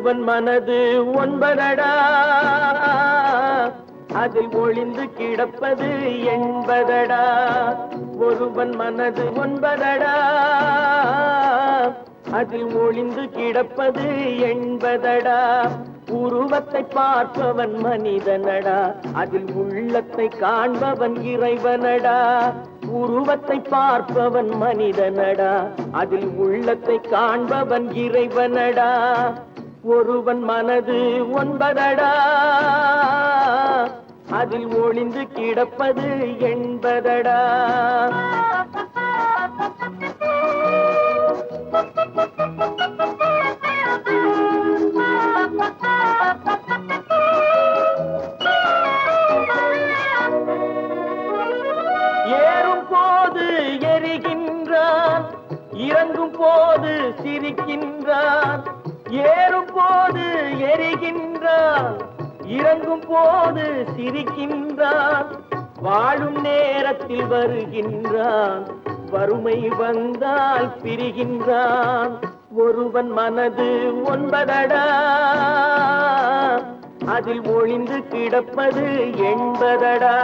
ஒருவன் மனது ஒன்பதடா, அதில் ஒளிந்து கிடப்பது என்பதடா. ஒருவன் மனது ஒன்பதடா, அதில் ஒளிந்து கிடப்பது என்பதடா. உருவத்தை பார்ப்பவன் மனிதனடா, அதில் உள்ளத்தை காண்பவன் இறைவனடா. உருவத்தை பார்ப்பவன் மனிதனடா, அதில் உள்ளத்தை காண்பவன் இறைவனடா. ஒருவன் மனது ஒன்பதடா, அதில் ஒளிந்து கிடப்பது என்பதடா. ஏறும் போது எரிகின்றான், இறங்கும் போது சிரிக்கின்றான். ஏறும் போது எரிகின்றான், இறங்கும் போது சிரிக்கின்றான். வாழும் நேரத்தில் வருகின்றான், வறுமை வந்தால் பிரிகின்றான். ஒருவன் மனது ஒன்பதடா, அதில் ஒளிந்து கிடப்பது என்பதடா.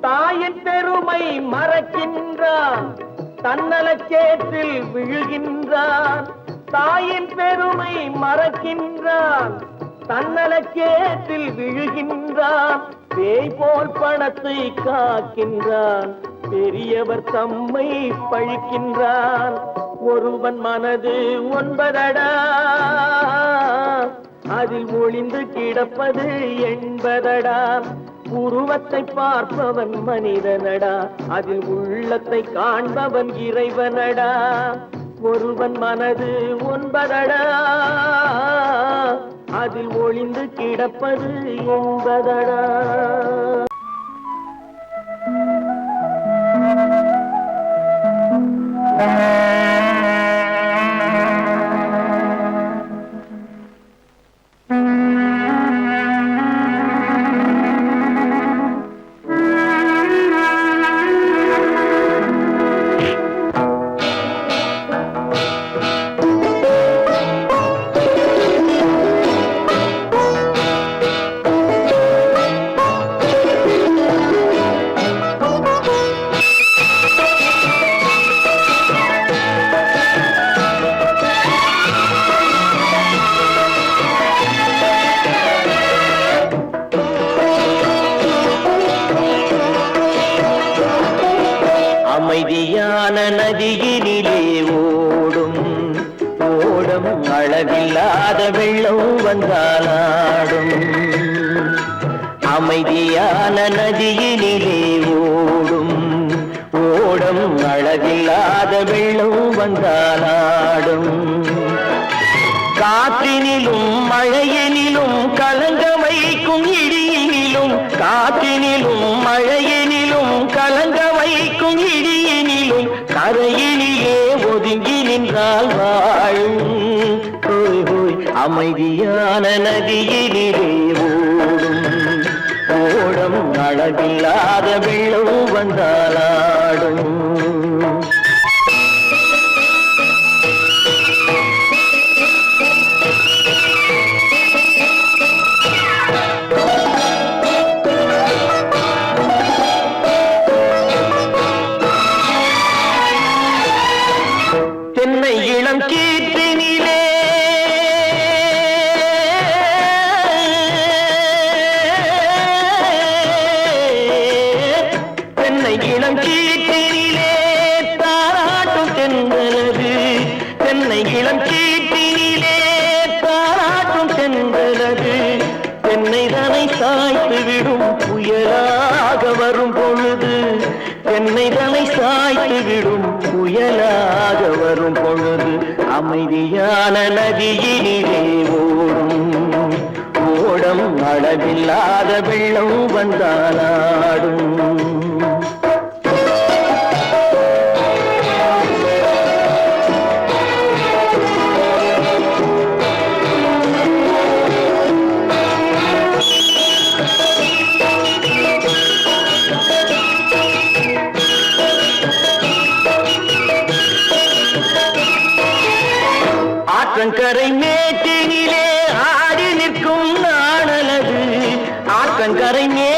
தாயின் பெருமை மறக்கின்றான், தன்னலச்சேற்றில் விழுகின்றான். தாயின் பெருமை மறக்கின்றான், தன்னலச்சேற்றில் விழுகின்றான். பேய் போல் பணத்தை காக்கின்றான், பெரியவர் தம்மை பழிக்கின்றான். ஒருவன் மனது ஒன்பதடா, அதில் ஒளிந்து கிடப்பது என்பதடா. உருவத்தை பார்ப்பவன் மனிதனடா, அதில் உள்ளத்தை காண்பவன் இறைவனடா. ஒருவன் மனது ஒன்பதடா, அதில் ஒளிந்து கிடப்பது என்பதடா. அமைதியான நதியினிலே ஓடும் ஓடம், அளவில்லாத வெள்ளம் வந்தாலாடும். அமைதியான நதியினிலே ஓடும் ஓடம், அளவில்லாத வெள்ளம் வந்தாலாடும். காற்றினிலும் மழையினிலும் கலங்க வைக்கும் இடியினிலும், காற்றினிலும் மழையினிலும் கலங்க வைக்கும் இடியினிலும், கரையினிலே ஒதுங்கி நின்றால் வாழும். ஹோய் ஹோய் அமைதியான நதியினிலே ஓடும் ஓடம், அளவில்லாத வெள்ளம் வந்தாலாடும். தென்னை இளம் கீற்றினிலே தென்னை இளம் கீற்றினிலே தாராட்டும் தென்றலது. தென்னை இளம் கீற்றினிலே தாராட்டும் தென்றலது. தென்னை தனை சாய்த்து விடும் புயலாக வரும் பொழுது, தென்னை தனை சாய்த்து விடும் புயலாக வரும் பொழுது, அமைதியான நதியினிலே ஓடும் ஓடம், அளவில்லாத வெள்ளம் வந்தாலாடும்.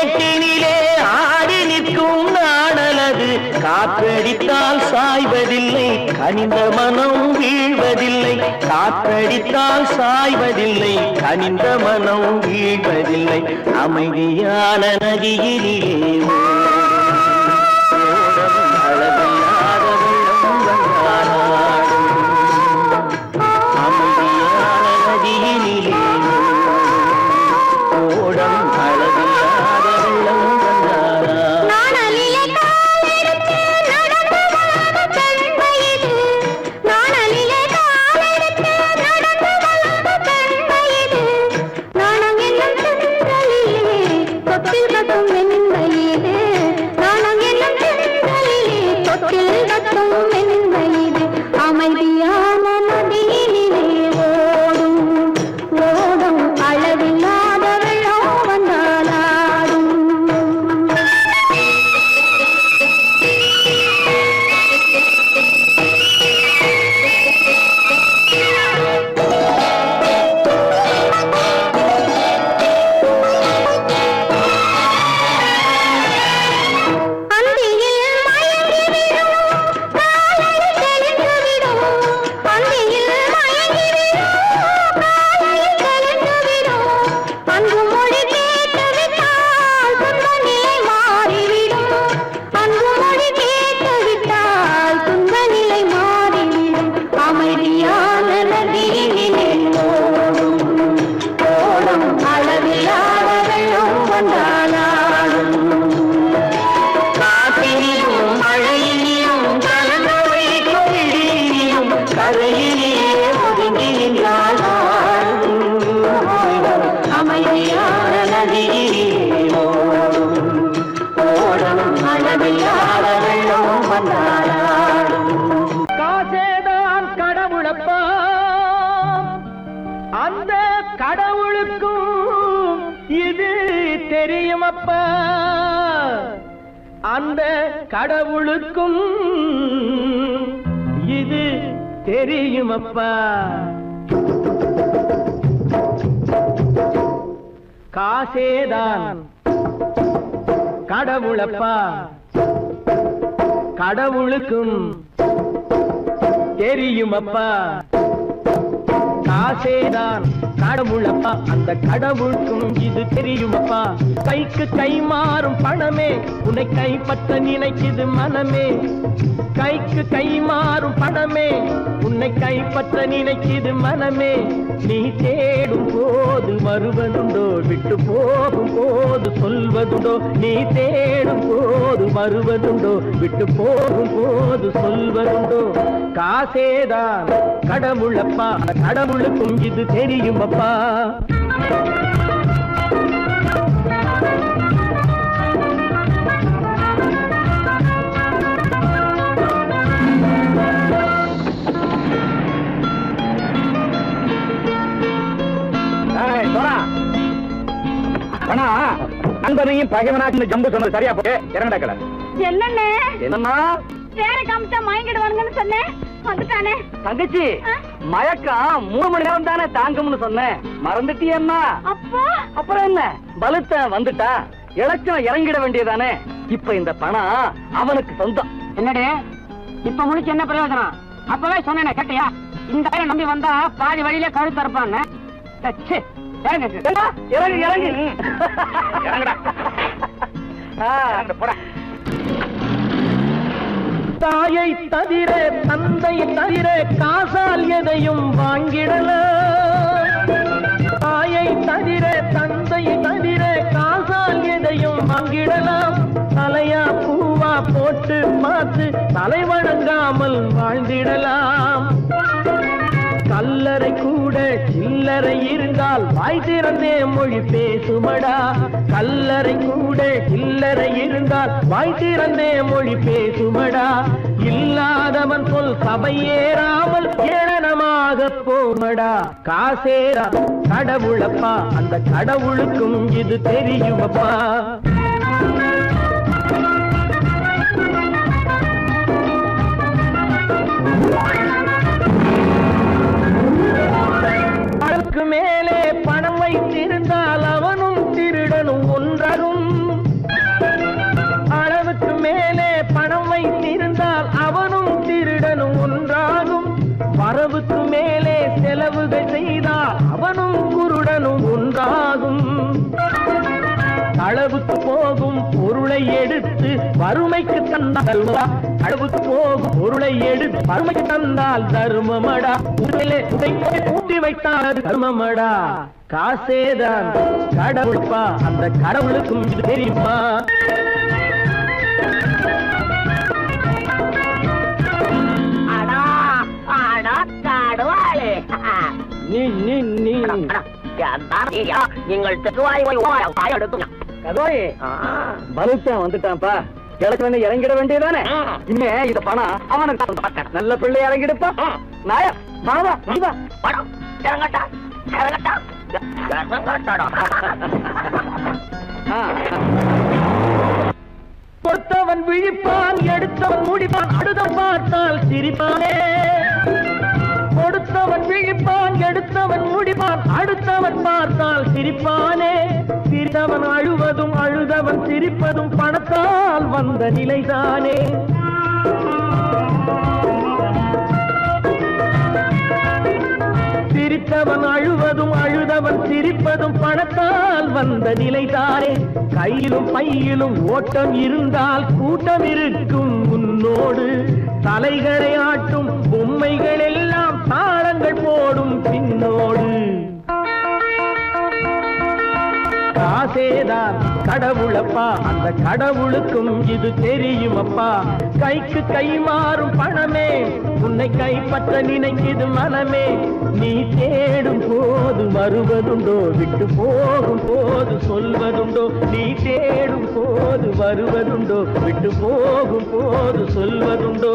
மேட்டினிலே ஆடி நிற்கும் நாடலது காற்றடித்தால் சாய்வதில்லை கனிந்த மனம் வீழ்வதில்லை காற்றடித்தால் சாய்வதில்லை கனிந்த மனம் வீழ்வதில்லை அமைதியான நதியிலே காசேதான் கடவுளப்பா அந்த கடவுளுக்கும் இது தெரியுமப்பா அந்த கடவுளுக்கும் இது தெரியுமப்பா காசேதான் கடவுளப்பா கடவுளுக்கும் தெரியுமப்பா காசேதான் கடவுளப்பா அந்த கடவுளுக்கும் இது தெரியுமப்பா கைக்கு கை மாறும் பணமே உன்னை கைப்பற்ற நினைக்குது மனமே கைக்கு கை மாறும் பணமே உன்னை கைப்பற்ற நினைக்குது மனமே நீ தேடும் போது வருவதுண்டோ விட்டு போகும் போது சொல்வதுண்டோ நீ தேடும் போது வருவதுண்டோ விட்டு போகும் போது சொல்வதுண்டோ காசேதான் கடவுளப்பா கடவுளுக்கும் இது தெரியுமப்பா நண்பனையும் பகைவனாக்கு ஜம்பு சொன்னது சரியா போய் இறங்கடக்கல என்னண்ணே என்னன்னா வேற காமிச்சா மயங்கிடுவானுங்கன்னு சொன்னேன் வந்துட்டானே தங்கச்சி மயக்கம் 3 மணி நேரம் தானே தாங்கும்னு சொன்னேன் மறந்துட்டியம்மா அப்பா அப்புறம் என்ன பலுத்த வந்துட்டா இலச்சம் இறங்கிட வேண்டியதானே இப்ப இந்த பணம் அவனுக்கு சொந்தம் என்னடே இப்ப முடிச்சு என்ன பிரயோஜனம் அப்பவே சொன்னேன் கேட்டியா இந்த ஆயிரம் நம்பி வந்தா பாதி வழியில கழுத்து இருப்பான்னு இறங்கு இறங்கு இறங்குடா போடா தாயை தவிர தந்தை தவிர காசால் எதையும் வாங்கிடலாம் தாயை தவிர தந்தை தவிர காசால் எதையும் வாங்கிடலாம் தலையா பூவா போட்டு பார்த்து தலை வணங்காமல் வாழ்ந்திடலாம் கல்லறை கூட சில்லறை இருந்தால் வாய் திறந்தே மொழி பேசுமடா கல்லறை கூட சில்லறை இருந்தால் வாய் திறந்தே மொழி பேசுமடா இல்லாதவன் சொல் சபையேறாமல் ஏளனமாக போமடா காசேரா கடவுளப்பா அந்த கடவுளுக்கும் இது தெரியுமப்பா மேலே பணம் வைத்திருந்தால் அவனும் திருடனும் ஒன்றரும் போகும் பொருளை எடுத்து வறுமைக்கு தந்தால் அளவுக்கு போகும் பொருளை எடுத்து வறுமைக்கு தந்தால் தர்மமடா கூட்டி வைத்தால் தர்மமடா காசேதான் கடவுள்பா அந்த கடவுளுக்கும் இது தெரியுமா நீங்கள் பலுத்தான் வந்துட்டான்ப்பா கிழக்கு இறங்கிட வேண்டியதானே இனிமே இந்த பணம் அவனுக்கு நல்ல பிள்ளை இறங்கிடுப்பா நாயா மாவா நீவா படம் இறங்கட்டா இறங்கட்டா கொடுத்தவன் விழிப்பான் எடுத்தவன் முடிப்பான் அடுத்தவன் பார்த்தால் சிரிப்பானே கொடுத்தவன் விழிப்பான் எடுத்தவன் முடிப்பான் அடுத்தவன் பார்த்தால் சிரிப்பானே சிரித்தவன் அழுவதும் அழுதவன் சிரிப்பதும் பணத்தால் வந்த நிலைதானே சிரித்தவன் அழுவதும் அழுதவன் சிரிப்பதும் பணத்தால் வந்த நிலைதானே கையிலும் பையிலும் ஓட்டம் இருந்தால் கூட்டம் இருக்கும் உன்னோடு தலைகளை ஆட்டும் பொம்மைகள் எல்லாம் தாளங்கள் போடும் பின்னோடு காசேதான் கடவுளப்பா அந்த கடவுளுக்கும் இது தெரியுமப்பா கைக்கு கை மாறும் பணமே உன்னை கைப்பற்ற நினைக்குது மனமே நீ தேடும் போது வருவதுண்டோ விட்டு போகும் போது சொல்வதுண்டோ நீ தேடும் போது வருவதுண்டோ விட்டு போகும் போது சொல்வதுண்டோ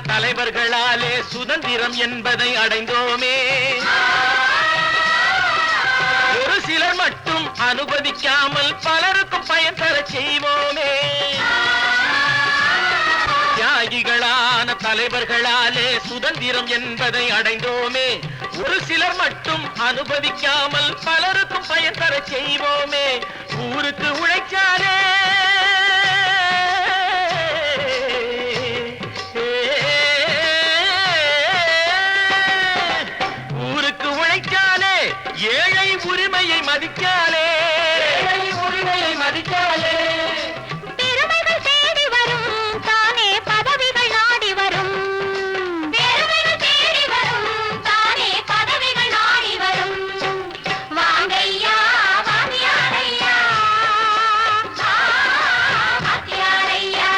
தலைவர்களாலே சுதந்திரம் என்பதை அடைந்தோமே ஒரு சிலர் மட்டும் அனுமதிக்காமல் பலருக்கும் பயன் தர செய்வோமே தியாகிகளான தலைவர்களாலே சுதந்திரம் என்பதை அடைந்தோமே ஒரு சிலர் மட்டும் அனுமதிக்காமல் பலருக்கும் பயன் தர செய்வோமே ஊருக்கு உழைச்சாரே ஏழை உரிமையை மதிக்காலே உரிமையை மதிக்காலே பெருமைகள் தேடி வரும் தானே பதவிகள் நாடி வரும் பெருமைகள் தேடி வரும் தானே பதவிகள் நாடி வரும் வாங்கையா வாங்கியாரையா வாங்கியாரையா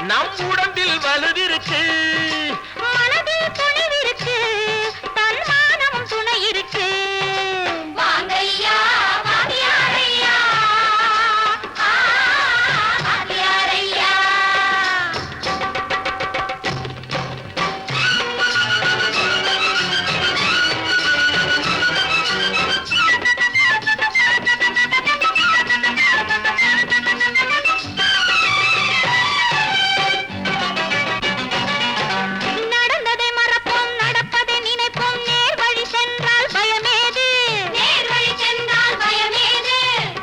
நம் உடம்பில் வலுவிருக்கு, மனதில் துணிவிருக்கு, தன்மானமும் துணை இருக்கு. வாங்கையா வாத்தியாரையா, வாத்தியாரையா. நடந்ததை மறப்போம், நடப்பதை நினைப்போம், நேர் வழி சென்றால் பயமேது, நேர் வழி சென்றால் பயமேது.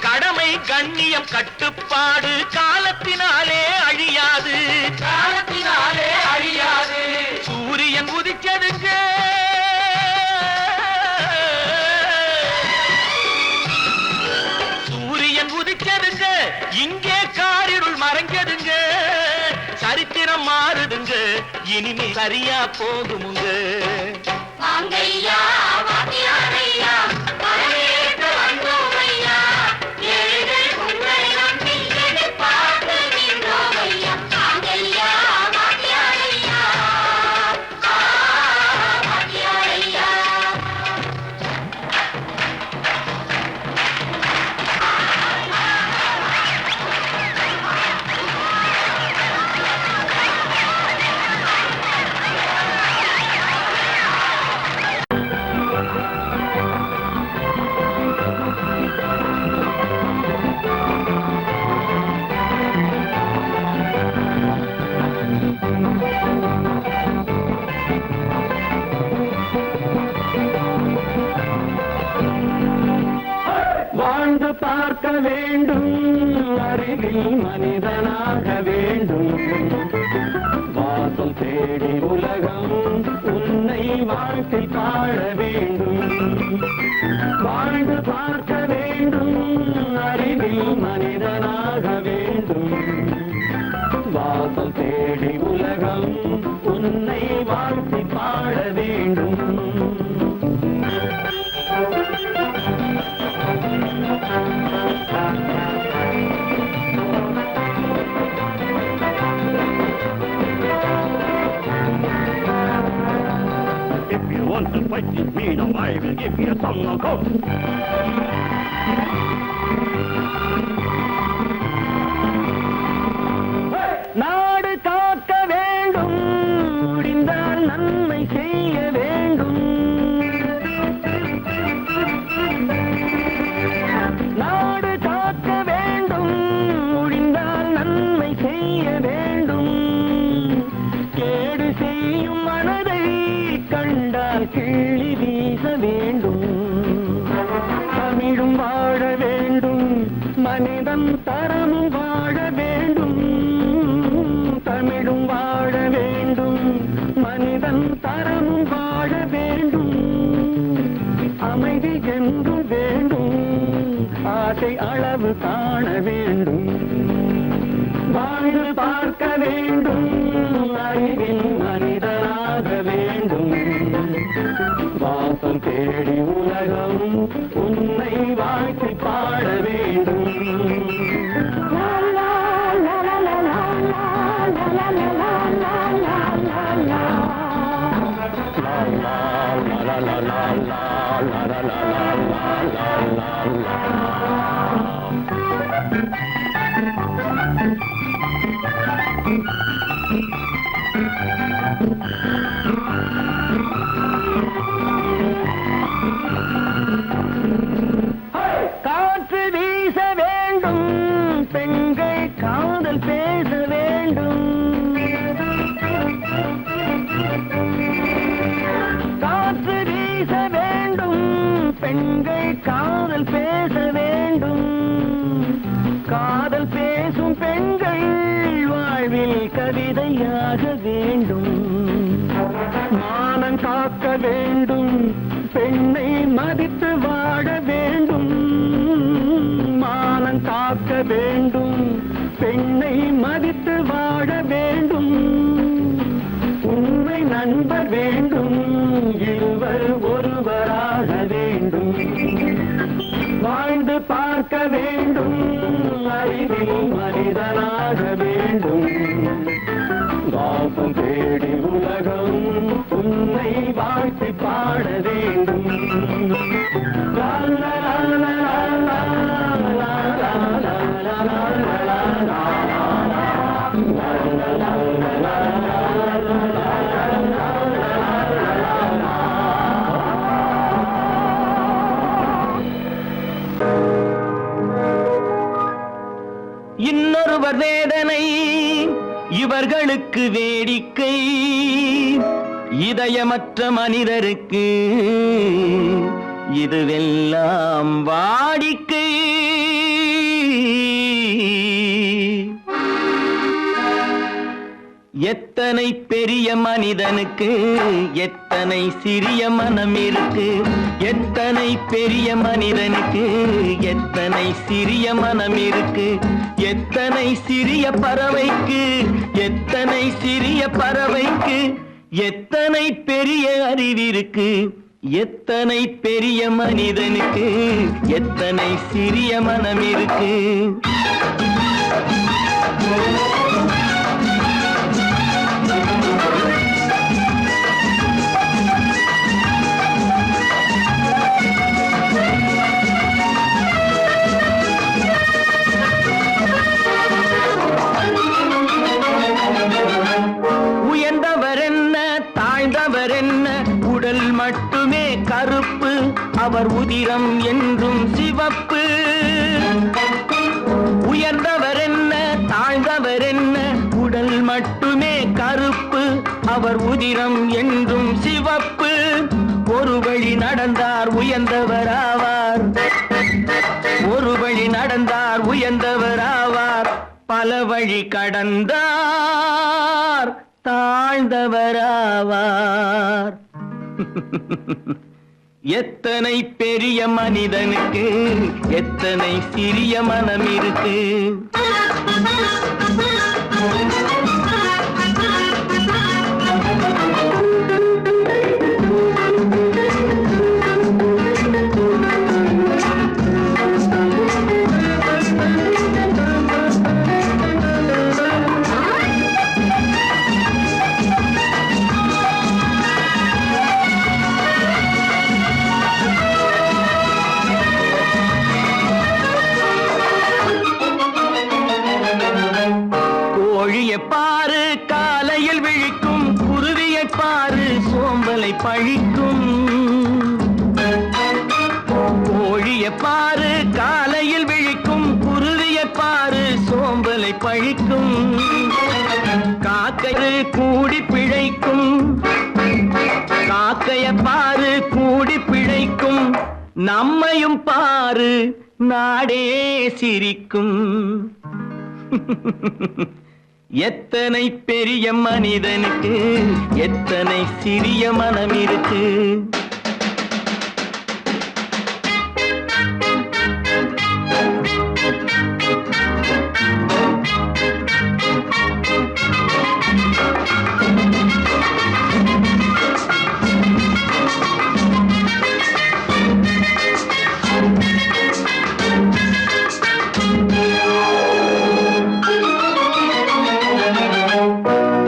கடமை கண்ணியம் கட்டுப்பாடு காலத்தினாலே அழியாது, காலத்தினாலே அழியாது. சூரியன் உதிச்சதுங்க, சூரியன் உதிச்சதுங்க, இங்கே காரிருள் மறைஞ்சதுங்க. சரித்திரம் மாறுதுங்க, இனிமே சரியா போகுமுங்க. வாங்கையா வாத்தியாரையா, வரவேற்க வந்தோமையா, ஏழைகள் உங்களை நம்பி எதிர்பார்த்து நின்றோமையா. வாங்கையா வாத்தியாரையா, வாத்தியாரையா. வாழ்ந்து பார்க்க வேண்டும், அறிவில் மனிதனாக வேண்டும். வாசல் தேடி உலகம் உன்னை வாழ்க்கை பாட வேண்டும். வாழ்ந்து பார்க்க வேண்டும், அறிவில் மனிதனாக வேண்டும். வாசல் தேடி உலகம் உன்னை வாழ்க்கை பாட வேண்டும். If you want to fight this me, now I will give you a song of hope. நாடு காக்க வேண்டும், முடிந்தால் நன்மை செய்ய வேண்டும். நாடு காக்க வேண்டும், முடிந்தால் நன்மை செய்ய வேண்டும். கேடு செய்யும் மனதை கண்டால் கிள்ளி வீச வேண்டும். தமிழும் வாழ வேண்டும், மனிதன் தரமும் வாழ வேண்டும். தமிழும் வாழ வேண்டும், மனிதன் தரமும் வாழ வேண்டும். அமைதி என்று வேண்டும், ஆசை அளவு காண வேண்டும். வாழ்ந்து பார்க்க வேண்டும், அறிவில் மனிதனாக வேண்டும். வாசம் தேடி உலகம் உன்னை வாழ்க்கை பாட வேண்டும். லா, லா, லா, லா, லா, லா, லா, லா, லா, லா, லா, லா, லா, லா. லா, லா, லா, லா, லா, லா, லா, லா, லா, லா, லா, லா. காற்று வீச வேண்டும், பெண்கள் காதல் பேச வேண்டும். காற்று வீச வேண்டும், பெண்கள் காதல் பேச வேண்டும். காதல் பேசும் பெண்கள் வாழ்வில் கவிதையாக வேண்டும். மானம் காக்க வேண்டும், பெண்ணை மதித்து வாழ வேண்டும். மானம் காக்க வேண்டும், பெண்ணை மதித்து வாழ வேண்டும். உண்மை நண்பர் வேண்டும், இருவர் ஒருவராக வேண்டும். வாழ்ந்து பார்க்க வேண்டும், அறிவில் மனிதனாக வேண்டும். இன்னொருவர் வேதனை இவர்களுக்கு வேடிக்கை, இதயமற்ற மனிதருக்கு இதுவெல்லாம் வாடிக்கை. எத்தனை பெரிய மனிதனுக்கு எத்தனை சிறிய மனம் இருக்கு, எத்தனை பெரிய மனிதனுக்கு எத்தனை சிறிய மனம் இருக்கு, எத்தனை சிறிய பறவைக்கு எத்தனை சிறிய பறவைக்கு எத்தனை பெரிய அறிவிருக்கு, எத்தனை பெரிய மனிதனுக்கு எத்தனை சிறிய மனம் இருக்கு. உயர்ந்தவர் என்ன தாழ்ந்தவர் என்ன, உடல் மட்டுமே கருப்பு, அவர் உதிரம் என்றும் சிவப்பு. உயர்ந்தவர் என்ன தாழ்ந்தவர் என்ன, உடல் மட்டுமே கருப்பு, அவர் உதிரம் என்றும் சிவப்பு. ஒரு வழி நடந்தார் உயர்ந்தவர் ஆவார், ஒரு வழி நடந்தார் உயர்ந்தவர் ஆவார், பல வழி கடந்தார் தாழ்ந்தவர் ஆவார். எத்தனை பெரிய மனிதனுக்கு எத்தனை சிறிய மனம் இருக்கு. கோழியை பாரு காலையில் விழிக்கும், குருவியை பாரு சோம்பலை பழிக்கும். கோழியை பாரு காலையில் விழிக்கும், குருவியை பாரு சோம்பலை பழிக்கும். காக்கை கூடி பிழைக்கும், காக்கைய பாரு கூடி பிழைக்கும். நம்மையும் பாரு நாடே சிரிக்கும். எத்தனை பெரிய மனிதனுக்கு எத்தனை சிறிய மனம் இருக்கு.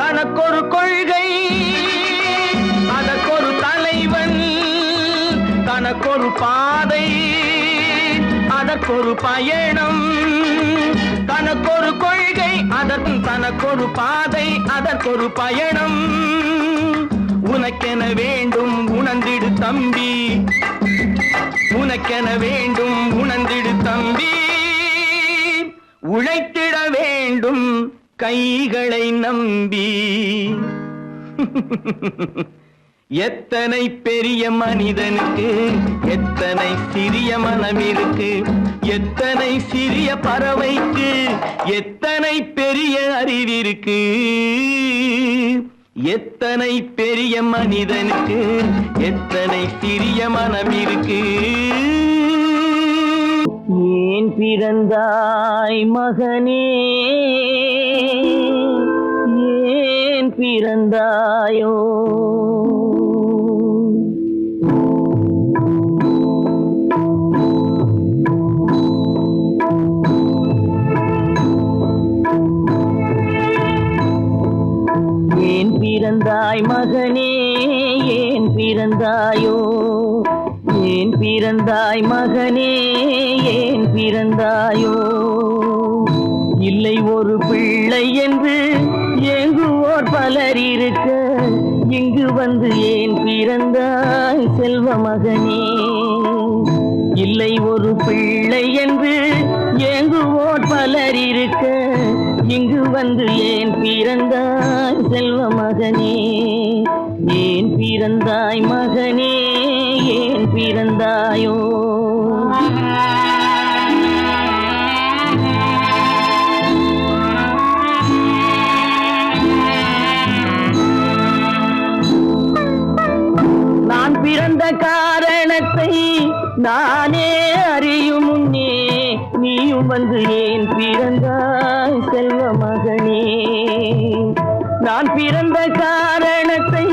தனக்கொரு கொள்கை அதற்கொரு தலைவன், தனக்கொரு பாதை அதற்கொரு பயணம். தனக்கொரு கொள்கை தனக்கொரு பாதை அதற்கொரு பயணம். உனக்கென வேண்டும் உணர்ந்திடு தம்பி, உனக்கென வேண்டும் உணர்ந்திடு தம்பி. உழைத்திட வேண்டும் கைகளை நம்பி. எத்தனை பெரிய மனிதனுக்கு எத்தனை சிறிய மனம் இருக்கு, எத்தனை சிறிய பறவைக்கு எத்தனை பெரிய அறிவிருக்கு. எத்தனை பெரிய மனிதனுக்கு எத்தனை சிறிய மனம் இருக்கு. ஏன் பிறந்தாய் மகனே, ஏன் பிறந்தாயோ. ஏன் பிறந்தாய் மகனே, ஏன் பிறந்தாயோ. ஏன் பிறந்தாய் மகனே, ஏன் பிறந்தாயோ. இல்லை ஒரு பிள்ளை என்று ஏங்குவோர் பலர் இருக்க, இங்கு வந்து ஏன் பிறந்தாய் செல்வ மகனே. இல்லை ஒரு பிள்ளை என்று ஏங்குவோர் பலர் இருக்க இங்கு வந்து ஏன் பிறந்தாய் செல்வ மகனே, ஏன் பிறந்தாய் மகனே, ஏன் பிறந்தாயோ? நான் பிறந்த காரணத்தை நானே அறியும் முன்னே நீயும் வந்து ஏன் பிறந்தாய் செல்வ மகனே. நான் பிறந்த காரணத்தை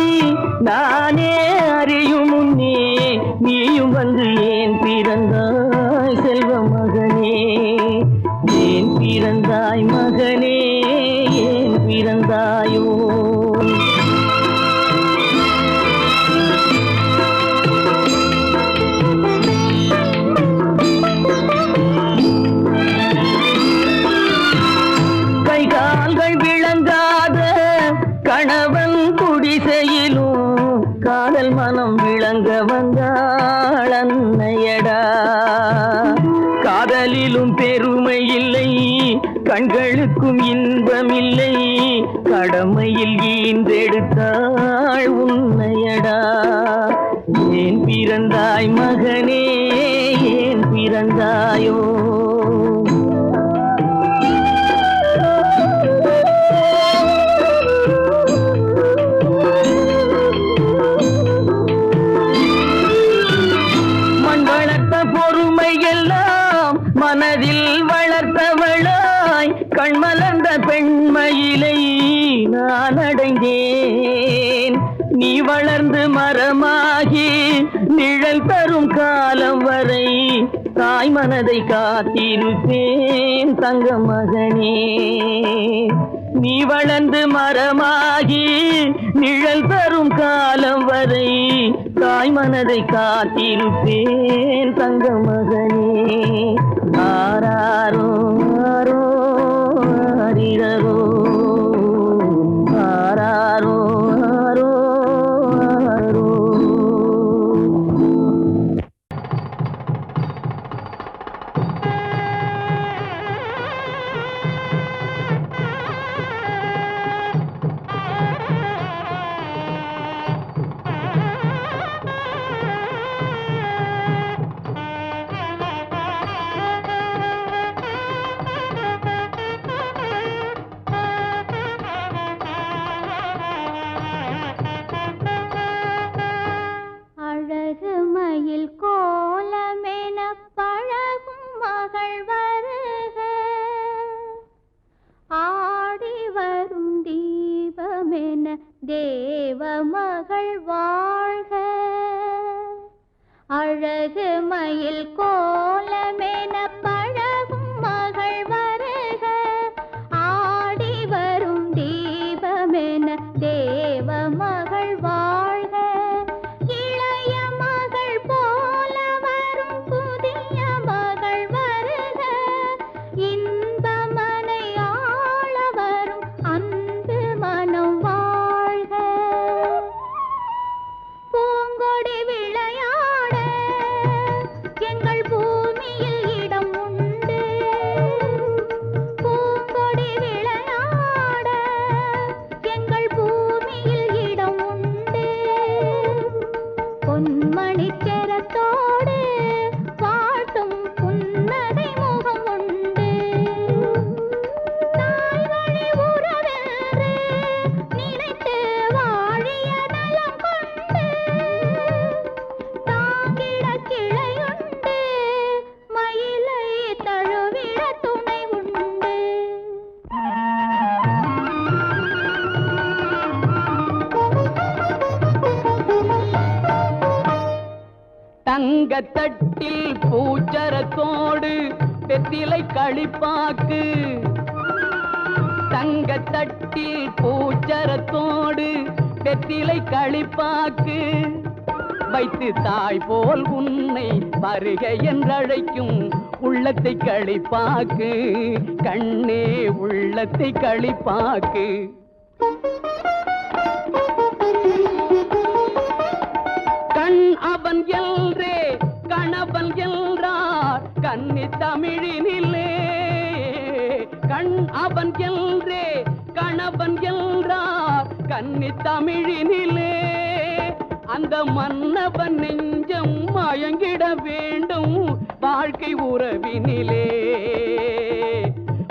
நானே அறியும் முன்னே நீயும் வந்து ஏன் பிறந்தாய் செல்வ மகனே, ஏன் பிறந்தாய் மகனே, ஏன் பிறந்தாயோ? கைகால்கள் விளங்காத கணவன் குடிசையிலும் காதல் மனம் விளங்க வந்தாள் அன்னையடா. காதலிலும் பெருமை இல்லை, கண்களுக்கும் இன்பமில்லை, கடமையில் ஈன்றெடுத்தாள் உன்னையடா. ஏன் பிறந்தாய் மகனே, ஏன் பிறந்தாயோ? பொறுமையெல்லாம் மனதில் வளர்த்தவளாய் கண்மலர்ந்த பெண்மயிலை நான் அடைந்தேன். நீ வளர்ந்து மரமாகி நிழல் தரும் காலம் வரை தாய் மனதை காத்திருப்பேன் தங்க மகனே. நீ வளர்ந்து மரமாகி நிழல் தரும் காலம் வரை தாய் மனதை காத்திருப்பேன் தங்க மகனே. ஆராரோ ஆரோ ஆரிரரோ, ஆராரோ ஆரோ ஆரோ. அழகு மயில் கோலமென பழகும் மகள் வருக, ஆடி வரும் தீபமென தேவ மகள் வாழ்க. இளைய மகள் போல வரும் புதிய மகள் வருக, இன்பமனை ஆள வரும் அன்பு மனம் வாழ்க. பூங்கொடி விளையாட எங்கள் பூமியில் இடம் உண்டு, பூங்கொடி விளையாட எங்கள் பூமியில் இடம் உண்டு. பொன்மணி கரத்தோடு பாட்டும் புன்னகை முகம் உண்டு. தாய் வழி உறவென்று நினைத்து வாழிய நலம் கொண்டு, தாங்கிட கிளையுண்டு, மயிலை தழுவிட துணை உண்டு. தங்கத்தட்டில் பூச்சரத்தோடு வெற்றிலை களிப்பாக்கு, தங்கத்தட்டில் பூச்சரத்தோடு வெற்றிலை களிப்பாக்கு வைத்து தாய் போல் உன்னை வருக என்றழைக்கும் உள்ளத்தை களிப்பாக்கு, கண்ணே உள்ளத்தை களிப்பாக்கு. கண் அவன் எல்ரே கணவன் என்றார் கன்னி தமிழினிலே, கண் அவன் என்றே கணவன் என்றார் கன்னி தமிழினிலே அந்த மன்னவன் நெஞ்சம் மயங்கிட வேண்டும் வாழ்க்கை உறவினிலே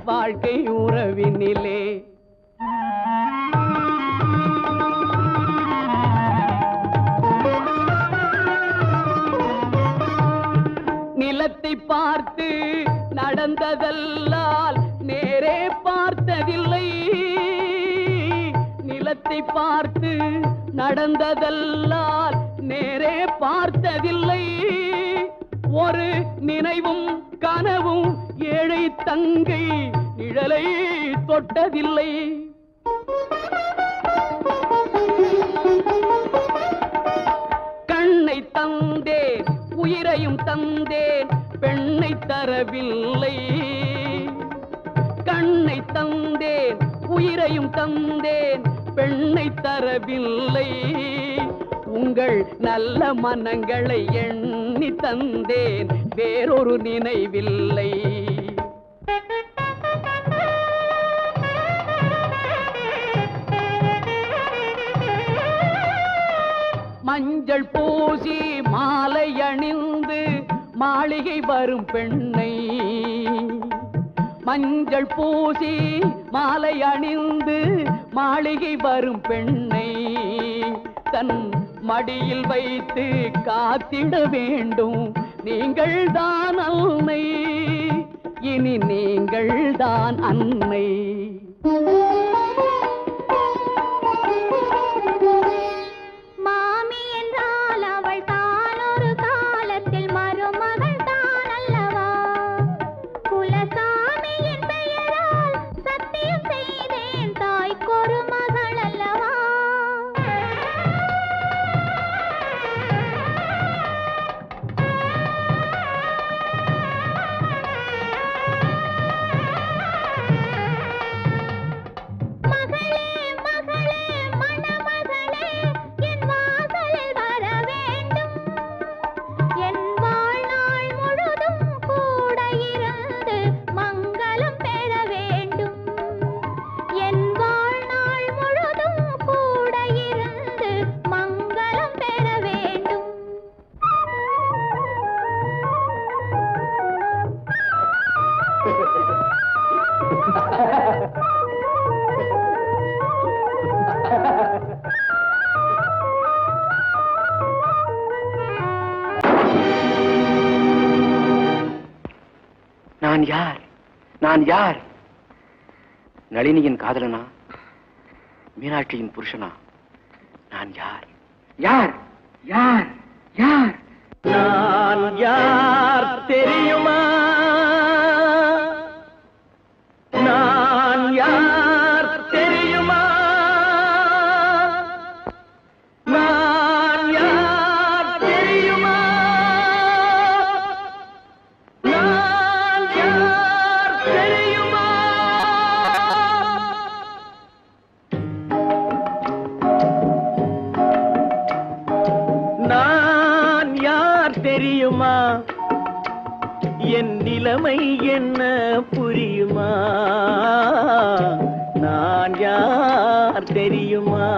வாழ்க்கை உறவினிலே. நிலத்தை பார்த்து நடந்ததல்லால் நேரே பார்த்ததில்லை நிலத்தை பார்த்து நடந்ததல்லால் நேரே பார்த்ததில்லை ஒரு நினைவும் கனவும் ஏழை தங்கை நிழலை தொட்டதில்லை. கண்ணை தந்தேன் உயிரையும் தந்தேன் பெண்ணை தரவில்லை கண்ணை தந்தேன் உயிரையும் தந்தேன் பெண்ணை தரவில்லை உங்கள் நல்ல மனங்களை எண்ணி தந்தேன் வேறொரு நினைவில்லை. மஞ்சள் பூசி மாலை அணிந்து மாளிகை வரும் பெண்ணை மஞ்சள் பூசி மாலை அணிந்து மாளிகை வரும் பெண்ணை தன் மடியில் வைத்து காத்திட வேண்டும் நீங்கள் தான் அன்னை இனி நீங்கள் தான் அன்னை. மாமி என்றால் அவள் தான் ஒரு காலத்தில் மருமகள் தான் அல்லவா குலசாமியின் பெயரால் சத்தியம் செய்தேன் தாய்க்கொரு மகள் அல்லவா. நான் யார் நான் யார் நளினியின் காதலனா மீனாட்சியின் புருஷனா நான் யார் யார் யார் யார் நான் யார் தெரியுமா நான் யார் தெரியுமா நான் யார் தெரியுமா நான் யார் தெரியுமா. நான் யார் தெரியுமா என் நிலைமை என்ன புரியுமா நான் யார் தெரியுமா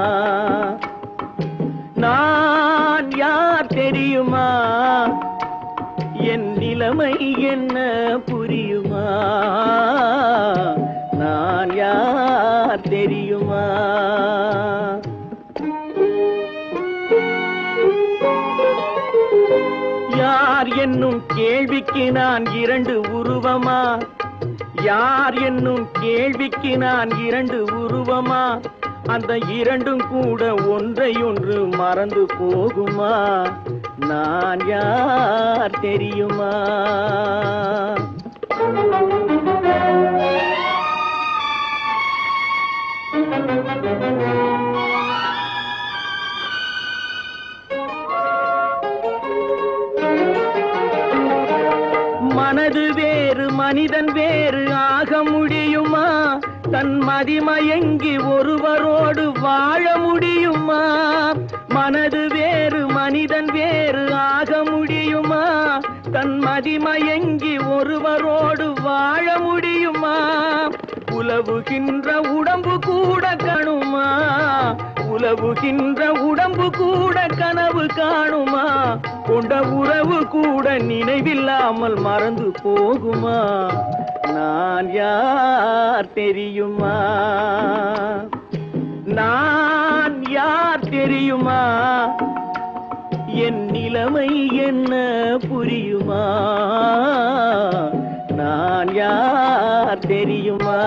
நான் யார் தெரியுமா என் நிலைமை என்ன புரியுமா நான் யார் தெரியுமா. யார் என்னும் கேள்விக்கு நான் இரண்டு உருவமா யார் என்னும் கேள்விக்கு நான் இரண்டு உருவமா அந்த இரண்டும் கூட ஒன்றையொன்று மறந்து போகுமா நான் யார் தெரியுமா. மனது வேறு மனிதன் வேறு ஆக முடியுமா தன் மதிமயங்கி ஒருவரோடு வாழ முடியுமா மனது வேறு மனிதன் வேறு ஆக முடியுமா தன் மதிமயங்கி ஒருவரோடு வாழ முடியுமா உலவுகின்ற உடம்பு கூட கணுமா உலவுகின்ற உடம்பு கூட கனவு காணுமா கொண்ட உறவு கூட நினைவில்லாமல் மறந்து போகுமா நான் யார் தெரியுமா நான் யார் தெரியுமா என் நிலைமை என்ன புரியுமா நான் யார் தெரியுமா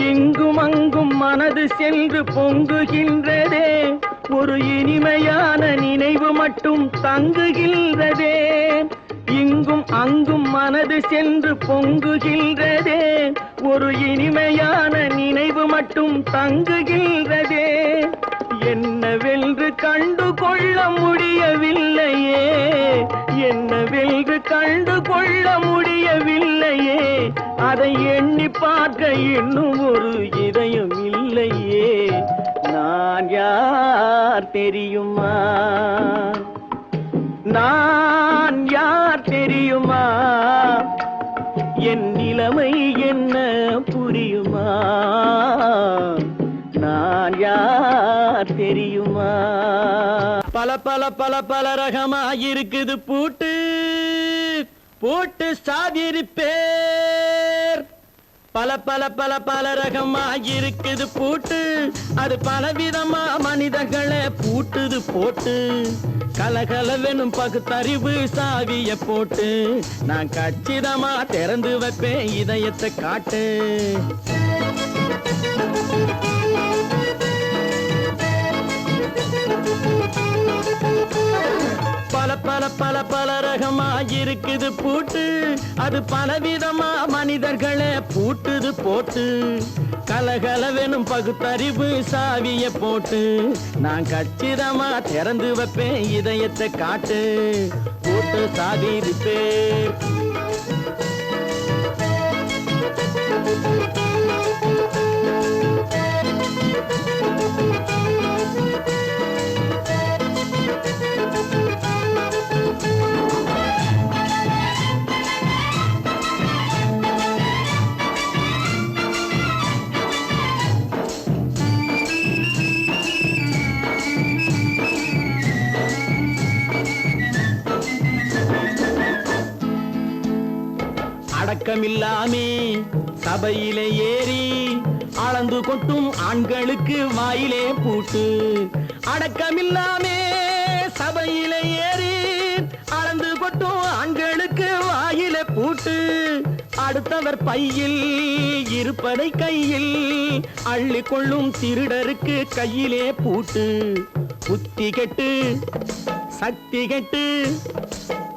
இங்கும் அங்கும் மனது சென்று பொங்குகின்றதே ஒரு இனிமையான நினைவு மட்டும் தங்குகின்றதே இங்கும் அங்கும் மனது சென்று பொங்குகின்றதே ஒரு இனிமையான நினைவு மட்டும் தங்குகின்றதே என்னவென்று கண்டு கொள்ள முடியவில்லையே என்னவென்று கண்டு கொள்ள முடியவில்லையே அதை எண்ணி பார்க்க இன்னும் ஒரு இதயம் இல்லையே நான் யார் தெரியுமா நான் யார் தெரியுமா என் நிலைமை என்ன புரியுமா நான் யார் தெரியுமா பல பல பல பல ரகமா இருக்குது பூட்டு பூட்டு சாதிருப்பேர் பல பல பல பல ரகமா இருக்குது பூட்டு அது பலவிதமா மனிதர்களை பூட்டுது போட்டு கலகலவெனும் பகுத்தறிவு சாவிய போட்டு நான் கச்சிதமா திறந்து வைப்பேன் இதயத்தை காட்டு பல பல பல பல ரகமா இருக்குது பூட்டு அது பலவிதமா மனிதர்களை பூட்டுது போட்டு கலகலவெனும் பகுத்தறிவு சாவிய போட்டு நான் கச்சிதமா திறந்து வைப்பேன் இதயத்தை காட்டு போட்டு சாதிருப்பேன் அடக்கமில்லாமே சபையிலே ஏறி அளந்து கொட்டும் ஆண்களுக்கு வாயிலே பூட்டு அடக்கமில்லாமே சபையிலே ஏறி அளந்து கொட்டும் ஆண்களுக்கு வாயிலே பூட்டு அடுத்தவர் பையில் இருப்பதை கையில் அள்ளி கொள்ளும் திருடருக்கு கையிலே பூட்டு புத்தி கெட்டு சக்தி கெட்டு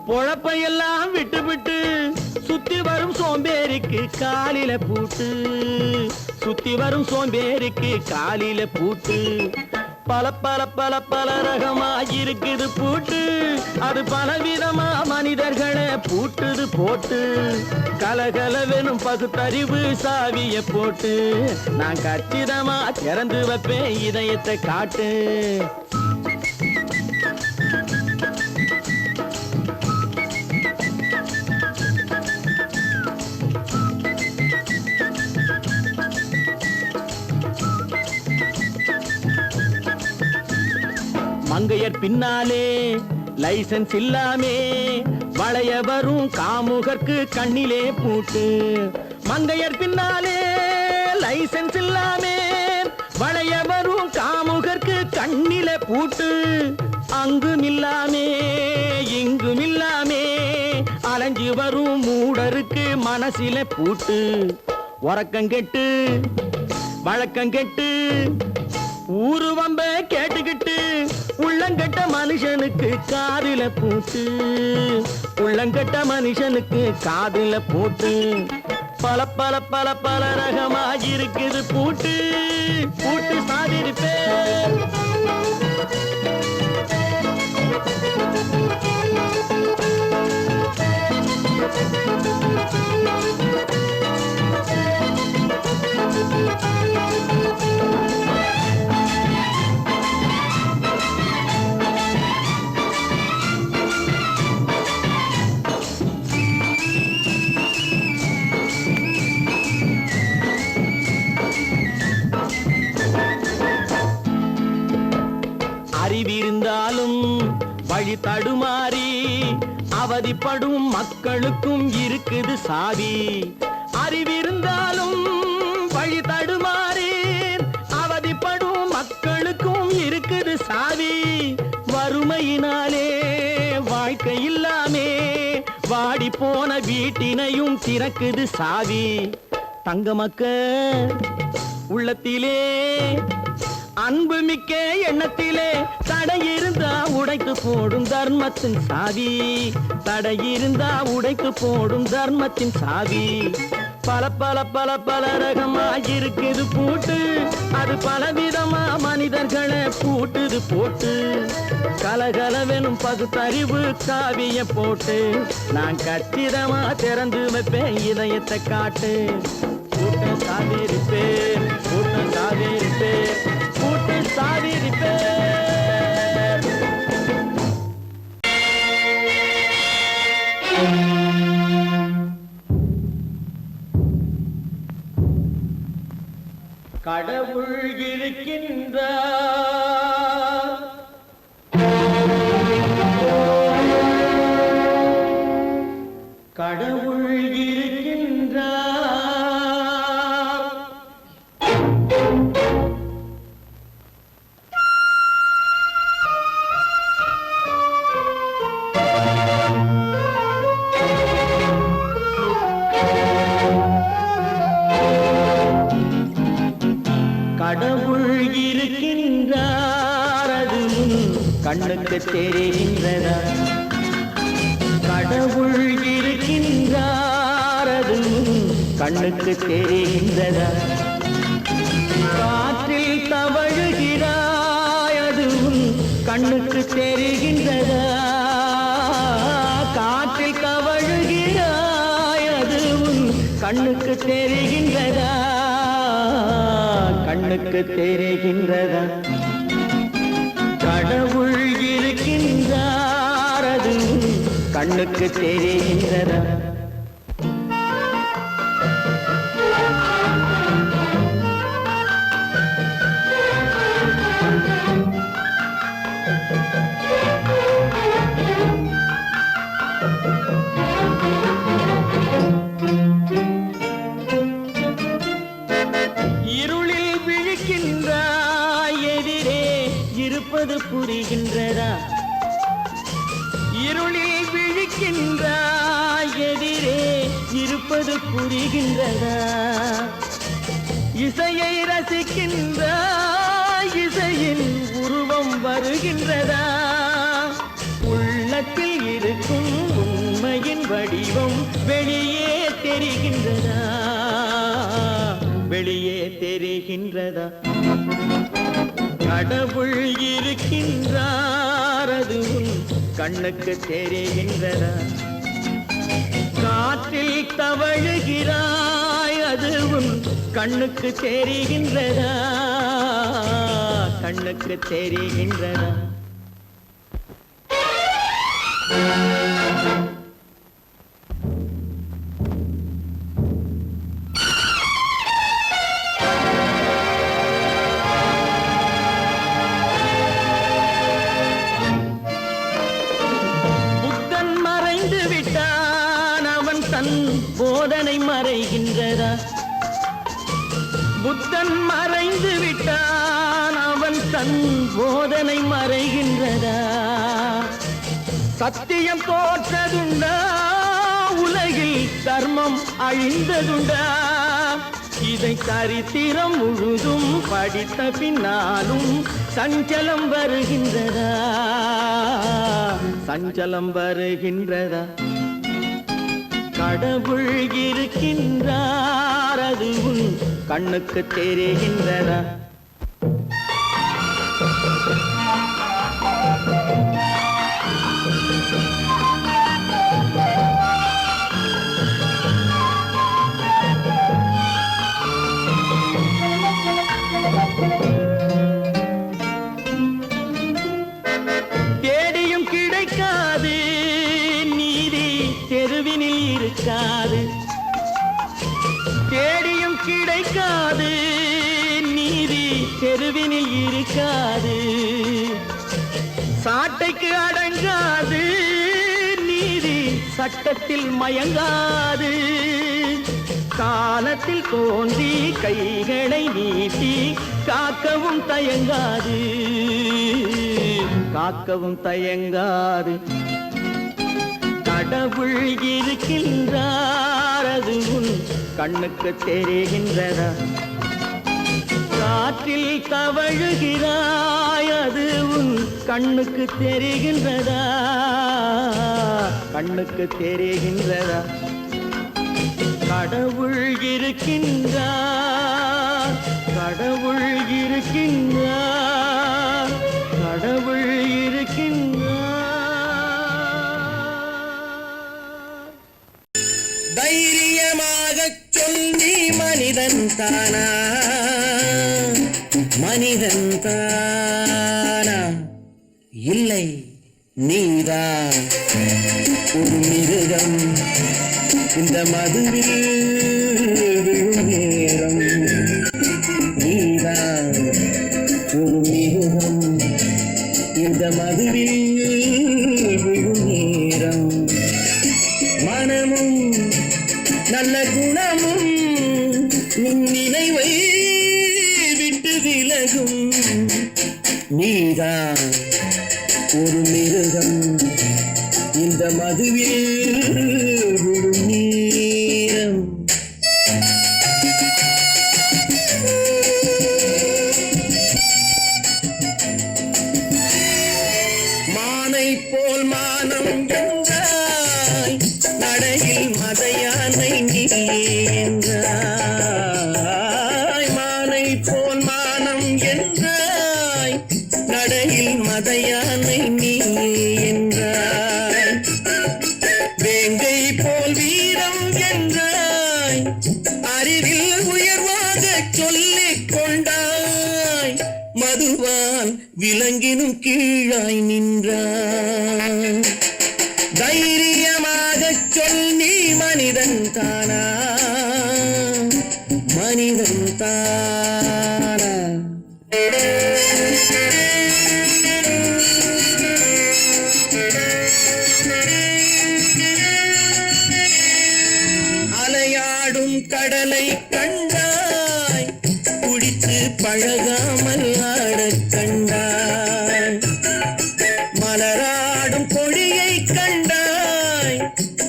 பொழப்பையெல்லாம் விட்டு விட்டு சுத்தி வரும் சோம்பேறிக்கு காலில பூட்டு சுத்தி வரும் சோம்பேறிக்கு காலில பூட்டு பல பல பல பல ரகமா இருக்குது பூட்டு அது பலவிதமா மனிதர்களை பூட்டுது போட்டு கலகலவெனும் பகுத்தறிவு சாவிய போட்டு நான் கச்சிதமா திறந்து வைப்பேன் இதயத்தை காட்டு மங்கையர் பின்னாலே லைசன்ஸ் இல்லாமே வளைய வரும் காமுகர்க்கு கண்ணிலே பூட்டு மங்கையர் பின்னாலே லைசன்ஸ் இல்லாமே வளைய வரும் காமுகர்க்கு கண்ணிலே பூட்டு அங்கும் இல்லாமே இங்கும் இல்லாமே அலைஞ்சு வரும் மூடருக்கு மனசிலே பூட்டு உறக்கங்கெட்டு வழக்கங்கெட்டு ஊரு வம்ப கேட்டுக்கிட்டு உள்ளங்கட்ட மனுஷனுக்கு காதில பூட்டு உள்ளங்கட்ட மனுஷனுக்கு காதில பூட்டு பல பல பல பல ரகமா இருக்குது பூட்டு பூட்டு சாதிருப்பேன் வழி தடுமாறி அவதிப்படும் மக்களுக்கும் இருக்குது சாவி. அறிவிருந்தாலும் வழி தடுமாறி அவதிப்படும் மக்களுக்கும் இருக்குது சாவி. வறுமையினாலே வாழ்க்கை இல்லாமே வாடி போன வீட்டினையும் திறக்குது சாவி. தங்க மக்க உள்ளத்திலே அன்பு மிக்க எண்ணத்திலே தடையிருந்தா உடைத்து போடும் தர்மத்தின் சாவி. தடையிருந்தா உடைத்து போடும் தர்மத்தின் சாவி. பல பல பல பல ரகமா இருக்குது பூட்டு, அது பலவிதமா மனிதர்களை பூட்டுது போட்டு. கலகலவெனும் பகுத்தறிவு சாவிய போட்டு நான் கச்சிதமா திறந்து வைப்பேன் இதயத்தை காட்டு. பூட்டு சாவி இருப்பேன், பூட்டு சாவி இருப்பேன், பூட்டு சாவி இருப்பேன். கடவுள் இருக்கின்றார், கடவுள் இருக்கின்றார். கடவுள் இருக்கின்றார், அது கண்ணுக்கு தெரிகின்றதா? கடவுள் இருக்கின்றார், அது கண்ணுக்கு தெரிகின்றதா? காற்றில் தவழுகிறாய், அது கண்ணுக்கு தெரிகின்றதா? காற்றில் தவழுகிறாய், அது கண்ணுக்கு தெரிகின்றதா? கண்ணுக்கு தெரிகின்றதா? கடவுள் இருக்கின்றார், அது கண்ணுக்கு தெரிகின்றதா? இருளில் விழிக்கின்றாய், எதிரே இருப்பது புரிகின்றதா? இருளில் விழிக்கின்றாய், எதிரே இருப்பது புரிகின்றதா? இசையை ரசிக்கின்றாய், இசையின் உருவம் வருகின்றதா? உள்ளத்தில் இருக்கும் உண்மையின் வடிவம் வெளியே தெரிகின்றதா? வெளியே தெரிகின்றதா? கடவுள் இருக்கின்றார், அது கண்ணுக்கு தெரிகின்றதா? காற்றில் தவழுகிறாய், அது கண்ணுக்கு தெரிகின்றதா? கண்ணுக்கு தெரிகின்றதா? போதனை மறைகின்றதா? புத்தன் மறைந்து விட்டான், அவன் தன் போதனை மறைகின்றதா? சத்தியம் தோற்றதுண்டா? உலகில் தர்மம் அழிந்ததுண்டா? இதை சரித்திரம் முழுதும் படித்த பின்னாலும் சஞ்சலம் வருகின்றதா? சஞ்சலம் வருகின்றதா? கடவுள் இருக்கின்றார், அது கண்ணுக்கு தெரிகின்றதா? தேடியும் கிடைக்காது நீதி, தெருவினில் இருக்காது. தேடியும் கிடைக்காது நீதி, தெருவினில் இருக்காது. சாட்டைக்கு அடங்காது, நீதி சட்டத்தில் மயங்காது. காலத்தில் தோன்றி கைகளை நீட்டி காக்கவும் தயங்காது, காக்கவும் தயங்காது. கடவுள் இருக்கின்றார், அது உன் கண்ணுக்கு தெரிகின்றதா? காற்றில் தவழுகிறாய், அது உன் கண்ணுக்கு தெரிகின்றதா? கண்ணுக்கு தெரிகின்றதா? கடவுள் இருக்கின்றார், கடவுள் இருக்கின்றார், கடவுள் இருக்கின்றார். தைரியமாகச் சொல், நீ மனிதன் தானா? மனிதன் தானா? இல்லை, நீதான் ஒரு மிருகம். இந்த மதுவில் விழும் நேரம் நீதான் ஒரு மிருகம். இந்த மதுவில் விழும் நேரம் மனமும் நல்ல குணமும் உன் நினைவை விட்டு விலகும். நீதான் ஒரு மிருகம். இந்த மதுவில் விழும் நேரம் மானை போல் மானம் என்றாய், நடையில் மதையானை நீ என்றாய். மானை போல் மானம் என்றாய், நடையில் மதையானை நீ என்றாய். வேங்கை போல் வீரம் என்றாய், அறிவில் உயர்வாக சொல்லிக் கொண்டாய். மதுவால் விலங்கினும் கீழாய் நின்றாய். தைரியமாகச் சொல், நீ மனிதன் தானா? மனிதன் தானா? அலையாடும் கடலை கண்டாய், குடித்து பழகாமல் ஆடக் கண்டாய். மலராடும் கொடியை கண்டாய்,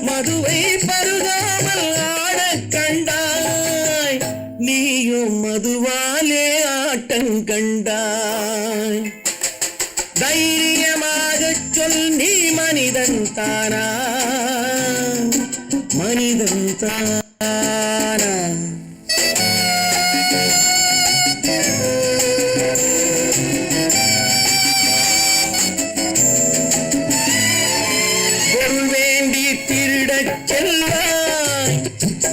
மதுவை பருகாமல் ஆடக் கண்டாய். நீயும் மதுவாலே ஆட்டம் கண்டாய். தைரியமாகச் சொல், நீ மனிதன் தானா? மனிதன் தானா? பொருள் வேண்டி திருடச் செல்வாய்,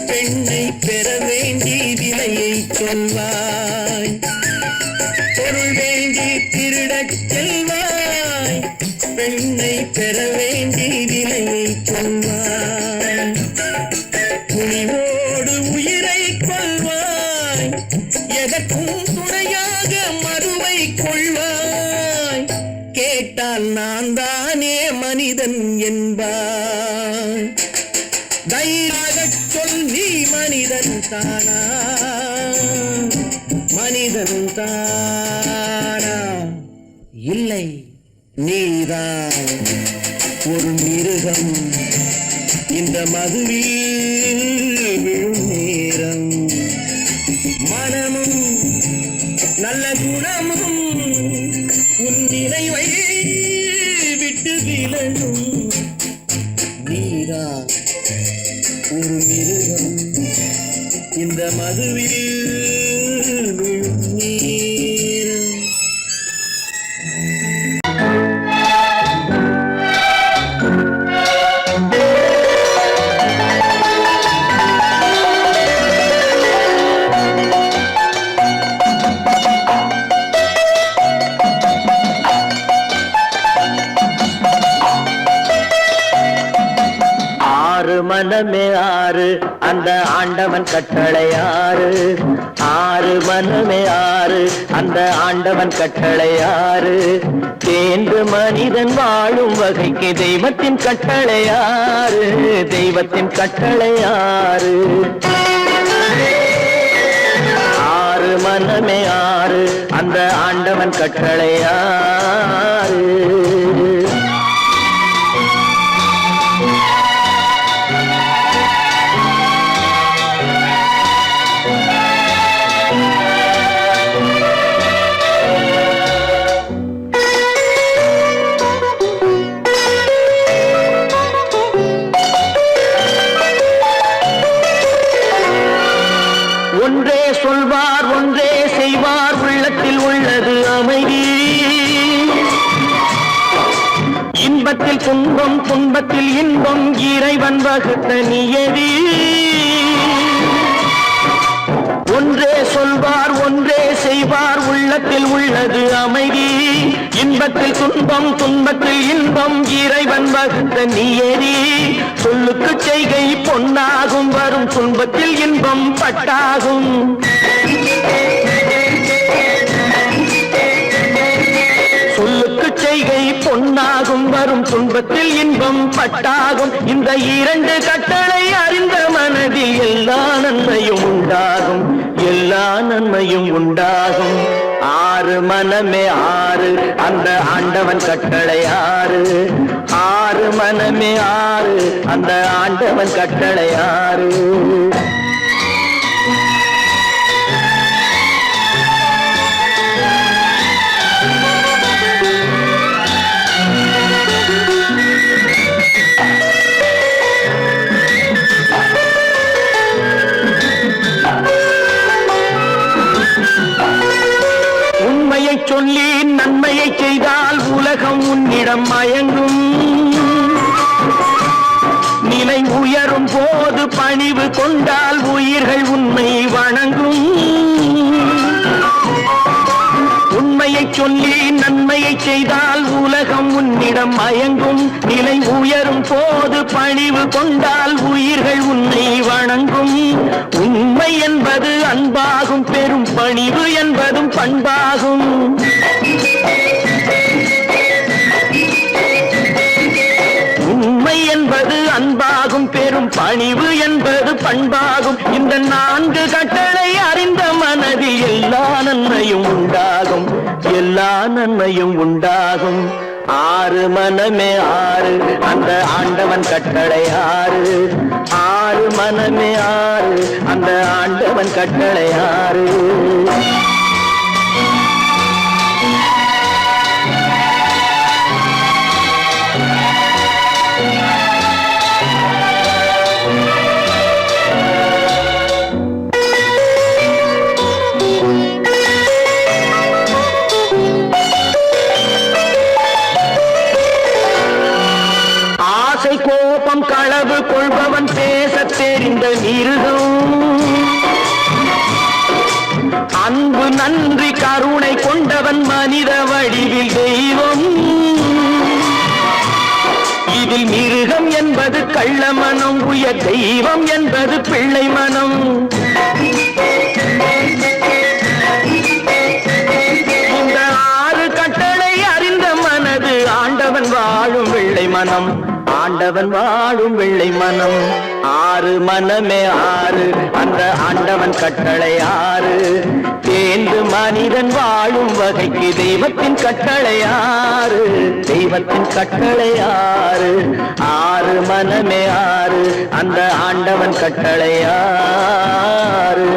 பெண்ணை பெற வேண்டி விலையை சொல்வாய். பொருள் வேண்டி திருடச் செல்வாய், பெண்ணை பெற வேண்டி விலையை சொல்வாய். துணிவோடு உயிரை கொள்வாய், எதற்கும் துணையாக மதுவை கொள்வாய். கேட்டால் நான் தானே மனிதன் என்பாய். தைரியமாகச் சொல், நீ மனிதன் தானா? மனிதன் தானா? இல்லை, நீதான் ஒரு மிருகம். இந்த மதுவில் விழும் நேரம் மனமும் நல்ல குணமும் உன் நினைவை விட்டு விலகும். நீதான் ஒரு மிருகம். இந்த மதுவில் விழும் நேரம். மனமே ஆறு, அந்த ஆண்டவன் கட்டளை ஆறு ஆறு மனமே ஆறு அந்த ஆண்டவன் கட்டளை ஆறு தேர்ந்து மனிதன் வாழும் வகைக்கு தெய்வத்தின் கட்டளை ஆறு தெய்வத்தின் கட்டளை ஆறு ஆறு மனமே ஆறு அந்த ஆண்டவன் கட்டளை ஆறு ஒன்றே சொல்வார் ஒன்றே செய்வார் உள்ளத்தில் உள்ளது அமைதி இன்பத்தில் துன்பம் துன்பத்தில் இன்பம் இறைவன் வகுத்த நியதி ஒன்றே சொல்வார் ஒன்றே செய்வார் உள்ளத்தில் உள்ளது அமைதி இன்பத்தில் துன்பம் துன்பத்தில் இன்பம் இறைவன் வகுத்த நியதி சொல்லுக்கு செய்கை பொன்னாகும் வரும் துன்பத்தில் இன்பம் பட்டாகும் சொல்லுக்கு செய்கை பொன்னாகும் வரும் துன்பத்தில் இன்பம் பட்டாகும் இந்த இரண்டு கட்டளை அறிந்த மனதில் எல்லா நன்மையும் உண்டாகும் எல்லா நன்மையும் உண்டாகும் ஆறு மனமே ஆறு அந்த ஆண்டவன் கட்டளை ஆறு ஆறு மனமே ஆறு அந்த ஆண்டவன் கட்டளை ஆறு சொல்லி நன்மையை செய்தால் உலகம் உன்னிடம் மயங்கும் நிலை உயரும் போது பணிவு கொண்டால் உயிர்கள் உன்னை வணங்கும் உண்மையை சொல்லி நன்மையை செய்தால் உலகம் உன்னிடம் மயங்கும் நிலை உயரும் போது பணிவு கொண்டால் உயிர்கள் உன்னை வணங்கும் உண்மை என்பது அன்பாகும் பெரும் பணிவு என்பதும் பண்பாகும் உண்மை என்பது அன்பாகும் பெரும் பணிவு என்பது பண்பாகும் இந்த நான்கு கட்டளை அறிந்த மனதில் எல்லா நன்மையும் உண்டாகும் எல்லா நன்மையும் உண்டாகும் ஆறு மனமே ஆறு அந்த ஆண்டவன் கட்டளை ஆறு ஆறு மனமே ஆறு அந்த ஆண்டவன் கட்டளை ஆறு கோபம் களவு கொள்பவன் பேச தெரிந்த மிருகம் அன்பு நன்றி கருணை கொண்டவன் மனித வடிவில் தெய்வம் இதில் மிருகம் என்பது கள்ள மனம் உயர் தெய்வம் என்பது பிள்ளை மனம் இந்த ஆறு கட்டளை அறிந்த மனது ஆண்டவன் வாழும் வெள்ளை மனம் ஆண்டவன் வாழும் வெள்ளை மனம் ஆறு மனமே ஆறு அந்த ஆண்டவன் கட்டளை ஆறு தேர்ந்து மனிதன் வாழும் வகைக்கு தெய்வத்தின் கட்டளை ஆறு தெய்வத்தின் கட்டளை ஆறு ஆறு மனமே ஆறு அந்த ஆண்டவன் கட்டளை ஆறு